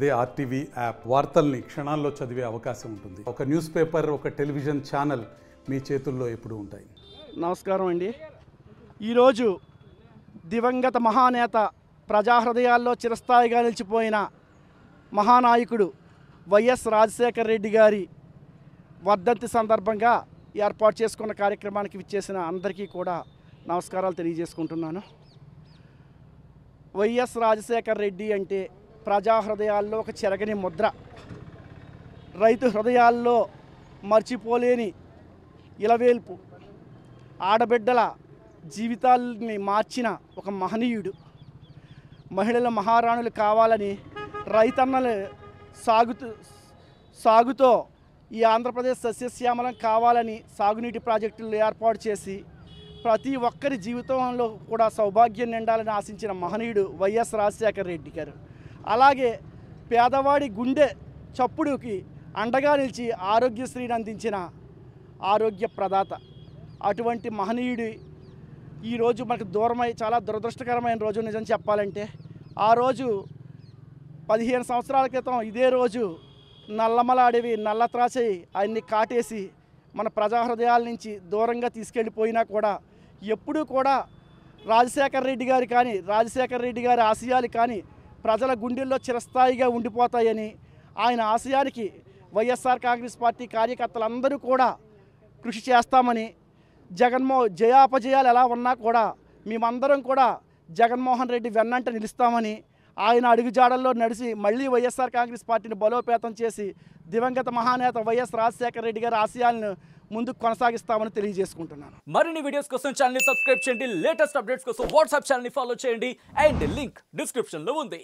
అదే RTV app వార్తల్ని క్షణాల్లో చదివే అవకాశం ఉంటుంది. ఒక న్యూస్ పేపర్, ఒక టెలివిజన్ ఛానల్ మీ చేతుల్లో ఎప్పుడూ ఉంటాయి. నమస్కారం అండి. ఈరోజు దివంగత మహానేత, ప్రజాహృదయాల్లో చిరస్థాయిగా నిలిచిపోయిన మహానాయకుడు వైఎస్ రాజశేఖర రెడ్డి గారి వర్ధంతి సందర్భంగా ఏర్పాటు చేసుకున్న కార్యక్రమానికి విచ్చేసిన అందరికీ కూడా నమస్కారాలు తెలియజేసుకుంటున్నాను. వైఎస్ రాజశేఖర రెడ్డి అంటే ప్రజా హృదయాల్లో ఒక చెరగని ముద్ర, రైతు హృదయాల్లో మర్చిపోలేని ఇలవేల్పు, ఆడబిడ్డల జీవితాల్ని మార్చిన ఒక మహనీయుడు. మహిళల మహారాణులు కావాలని రైతన్నలు సాగుతో ఈ ఆంధ్రప్రదేశ్ సస్యశ్యామలం కావాలని సాగునీటి ప్రాజెక్టులు ఏర్పాటు చేసి ప్రతి ఒక్కరి జీవితంలో కూడా సౌభాగ్యం నిండాలని ఆశించిన మహనీయుడు వైఎస్ రాజశేఖర రెడ్డి గారు. అలాగే పేదవాడి గుండె చప్పుడుకి అండగా నిలిచి ఆరోగ్యశ్రీని అందించిన ఆరోగ్య ప్రదాత. అటువంటి మహనీయుడి ఈరోజు మనకు దూరమై చాలా దురదృష్టకరమైన రోజు. నిజం చెప్పాలంటే ఆ రోజు 15 సంవత్సరాల క్రితం ఇదే రోజు నల్లమల అడవి నల్లత్రాచై ఆయన్ని కాటేసి మన ప్రజాహృదయాల నుంచి దూరంగా తీసుకెళ్ళిపోయినా కూడా ఎప్పుడూ కూడా రాజశేఖర రెడ్డి గారు కానీ, రాజశేఖర రెడ్డి గారి ఆశయాలు కానీ ప్రజల గుండెల్లో చిరస్థాయిగా ఉండిపోతాయని, ఆయన ఆశయానికి వైఎస్ఆర్ కాంగ్రెస్ పార్టీ కార్యకర్తలందరూ కూడా కృషి చేస్తామని, జయాపజయాలు ఎలా ఉన్నా కూడా మేమందరం కూడా జగన్మోహన్ రెడ్డి వెన్నంట నిలుస్తామని, ఆయన అడుగుజాడల్లో నడిచి మళ్ళీ వైఎస్ఆర్ కాంగ్రెస్ పార్టీని బలోపేతం చేసి దివంగత మహానేత వైఎస్ రాజశేఖర రెడ్డి గారి ఆశయాలను ముందుకు కొనసాగిస్తామని తెలియజేసుకుంటున్నాను. మరిన్ని వీడియోస్ కోసం ఛానల్ ని సబ్స్క్రైబ్ చేయండి. లేటెస్ట్ అప్డేట్స్ కోసం వాట్సాప్ ఛానల్ ని ఫాలో చేయండి. అండ్ లింక్ డిస్క్రిప్షన్ లో ఉంది.